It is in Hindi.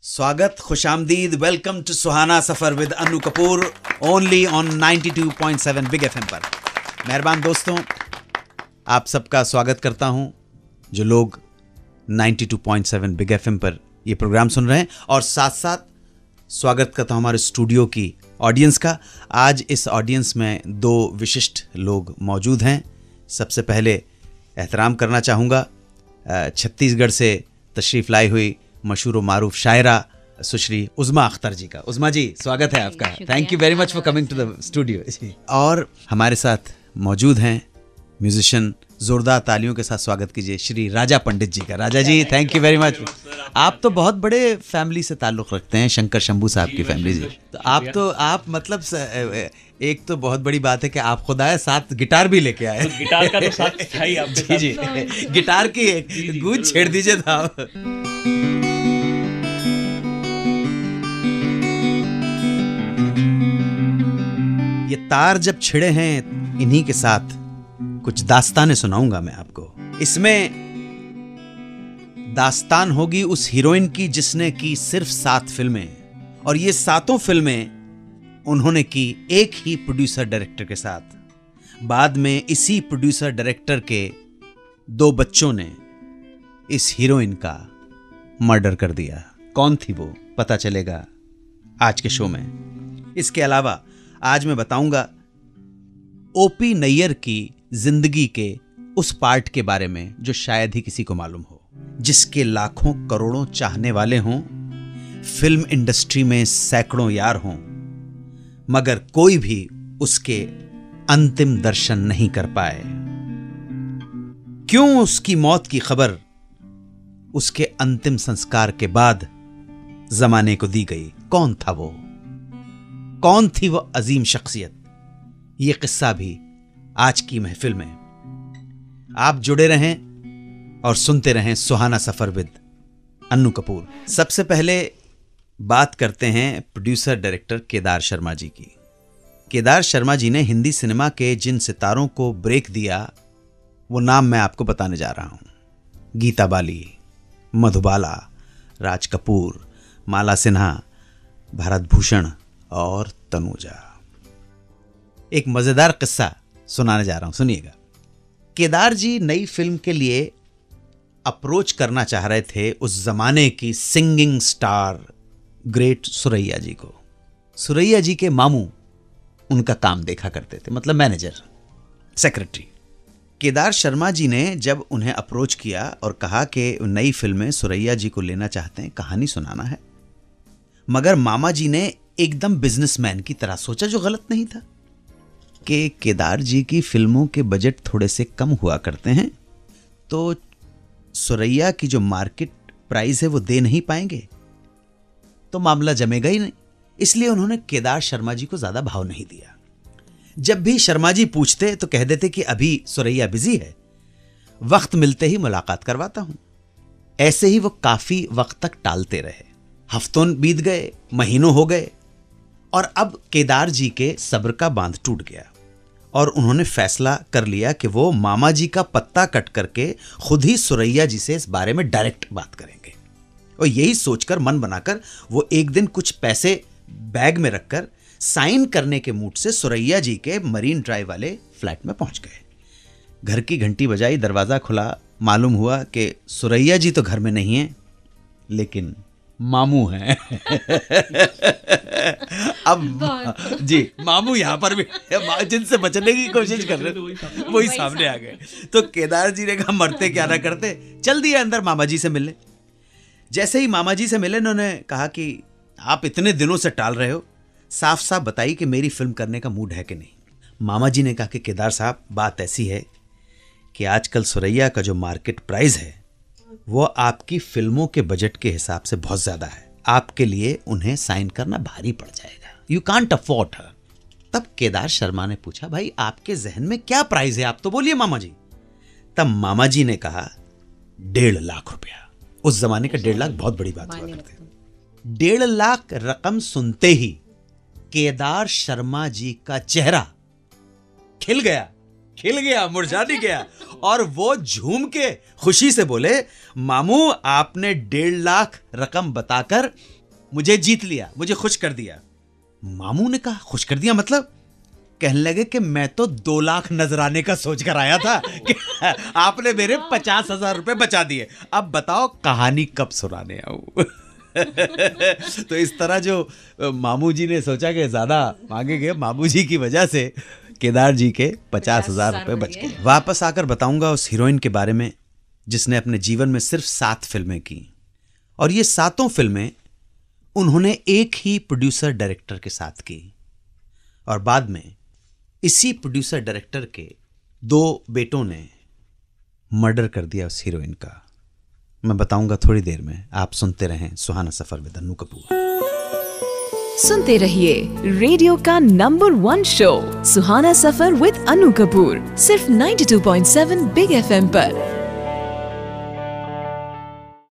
स्वागत, खुशामदीद, welcome to Suhana Safar with Annu Kapoor, only on 92.7 big FM पर। मेहरबान दोस्तों, आप सबका स्वागत करता हूं जो लोग 92.7 बिग एफएम पर ये प्रोग्राम सुन रहे हैं, और साथ साथ स्वागत करता हूं हमारे स्टूडियो की ऑडियंस का। आज इस ऑडियंस में दो विशिष्ट लोग मौजूद हैं। सबसे पहले एहतराम करना चाहूँगा छत्तीसगढ़ से तशरीफ़ लाई हुई मशहूर व मारूफ शायरा सुश्री उज़मा अख्तर जी का। उज़मा जी, स्वागत है आपका। Thank you very much for coming to the studio. और हमारे साथ मौजूद हैं म्यूजिशियन, जोरदार तालियों के साथ स्वागत कीजिए श्री राजा पंडित जी का। राजा जी, थैंक यू वेरी मच। आप तो बहुत बड़े फैमिली से ताल्लुक़ रखते हैं, शंकर शंभू साहब की फैमिली जी। तो आप मतलब एक तो बहुत बड़ी बात है कि आप खुद आए, साथ गिटार भी लेके आए। गिटार का तो साथ था ही आपके जी जी, गिटार की गूंज छेड़ दीजिए था। ये तार जब छिड़े हैं, इन्हीं के साथ कुछ दास्तानें सुनाऊंगा मैं आपको। इसमें दास्तान होगी उस हीरोइन की जिसने की सिर्फ 7 फिल्में, और ये 7 फिल्में उन्होंने की एक ही प्रोड्यूसर डायरेक्टर के साथ। बाद में इसी प्रोड्यूसर डायरेक्टर के 2 बच्चों ने इस हीरोइन का मर्डर कर दिया। कौन थी वो, पता चलेगा आज के शो में। इसके अलावा आज मैं बताऊंगा ओपी नैयर की जिंदगी के उस पार्ट के बारे में जो शायद ही किसी को मालूम हो, जिसके लाखों करोड़ों चाहने वाले हों, फिल्म इंडस्ट्री में सैकड़ों यार हों, मगर कोई भी उसके अंतिम दर्शन नहीं कर पाए। क्यों उसकी मौत की खबर उसके अंतिम संस्कार के बाद जमाने को दी गई? कौन था वो? कौन थी वो अजीम शख्सियत? ये किस्सा भी आज की महफिल में। आप जुड़े रहें और सुनते रहें सुहाना सफर विद अन्नू कपूर। सबसे पहले बात करते हैं प्रोड्यूसर डायरेक्टर केदार शर्मा जी की। केदार शर्मा जी ने हिंदी सिनेमा के जिन सितारों को ब्रेक दिया, वो नाम मैं आपको बताने जा रहा हूं। गीता बाली, मधुबाला, राज कपूर, माला सिन्हा, भारत भूषण और तनुजा। एक मजेदार किस्सा सुनाने जा रहा हूं, सुनिएगा। केदार जी नई फिल्म के लिए अप्रोच करना चाह रहे थे उस जमाने की सिंगिंग स्टार ग्रेट सुरैया जी को। सुरैया जी के मामू उनका काम देखा करते थे, मतलब मैनेजर, सेक्रेटरी। केदार शर्मा जी ने जब उन्हें अप्रोच किया और कहा कि नई फिल्म में सुरैया जी को लेना चाहते हैं, कहानी सुनाना है, मगर मामा जी ने एकदम बिजनेसमैन की तरह सोचा, जो गलत नहीं था, कि केदार जी की फिल्मों के बजट थोड़े से कम हुआ करते हैं, तो सुरैया की जो मार्केट प्राइस है वो दे नहीं पाएंगे, तो मामला जमेगा ही नहीं। इसलिए उन्होंने केदार शर्मा जी को ज्यादा भाव नहीं दिया। जब भी शर्मा जी पूछते तो कह देते कि अभी सुरैया बिजी है, वक्त मिलते ही मुलाकात करवाता हूं। ऐसे ही वो काफी वक्त तक टालते रहे। हफ्तों बीत गए, महीनों हो गए, और अब केदार जी के सब्र का बांध टूट गया और उन्होंने फैसला कर लिया कि वो मामा जी का पत्ता कट करके खुद ही सुरैया जी से इस बारे में डायरेक्ट बात करेंगे। और यही सोचकर, मन बनाकर, वो एक दिन कुछ पैसे बैग में रखकर साइन करने के मूड से सुरैया जी के मरीन ड्राइव वाले फ्लैट में पहुंच गए। घर की घंटी बजाई, दरवाजा खुला, मालूम हुआ कि सुरैया जी तो घर में नहीं है, लेकिन मामू हैं। अब जी, मामू यहां पर भी जिनसे बचने की कोशिश कर रहे थे, वही सामने आ गए। तो केदार जी ने कहा, मरते क्या ना करते, चल दिया अंदर मामा जी से मिलने। जैसे ही मामा जी से मिले, उन्होंने कहा कि आप इतने दिनों से टाल रहे हो, साफ साफ बताइए कि मेरी फिल्म करने का मूड है कि नहीं। मामा जी ने कहा कि केदार साहब, बात ऐसी है कि आजकल सुरैया का जो मार्केट प्राइस है वो आपकी फिल्मों के बजट के हिसाब से बहुत ज्यादा है, आपके लिए उन्हें साइन करना भारी पड़ जाएगा, यू कांट अफोर्ड हर। तब केदार शर्मा ने पूछा, भाई आपके जहन में क्या प्राइस है, आप तो बोलिए मामा जी। तब मामा जी ने कहा, 1.5 लाख रुपया। उस जमाने का 1.5 लाख बहुत बड़ी बात हुआ करती थी। 1.5 लाख रकम सुनते ही केदार शर्मा जी का चेहरा खिल गया खिल गया, मुरझा नहीं गया। और वो झूम के खुशी से बोले, मामू आपने 1.5 लाख रकम बताकर मुझे जीत लिया, मुझे खुश कर दिया। मामू ने कहा, खुश कर दिया मतलब? कहने लगे कि मैं तो 2 लाख नजराने का सोच कर आया था कि आपने मेरे 50,000 रुपए बचा दिए। अब बताओ कहानी कब सुनाने आऊं। तो इस तरह जो मामू जी ने सोचा कि ज्यादा मांगेंगे, मामू जी की वजह से केदार जी के 50,000 रुपए बच गए। वापस आकर बताऊंगा उस हीरोइन के बारे में जिसने अपने जीवन में सिर्फ 7 फिल्में की, और ये 7 फिल्में उन्होंने एक ही प्रोड्यूसर डायरेक्टर के साथ की, और बाद में इसी प्रोड्यूसर डायरेक्टर के 2 बेटों ने मर्डर कर दिया उस हीरोइन का। मैं बताऊंगा थोड़ी देर में। आप सुनते रहें सुहाना सफर विद अनु कपूर। सुनते रहिए रेडियो का number 1 show Suhana Safar with Anu Kapoor, सिर्फ 92.7 बिग FM पर।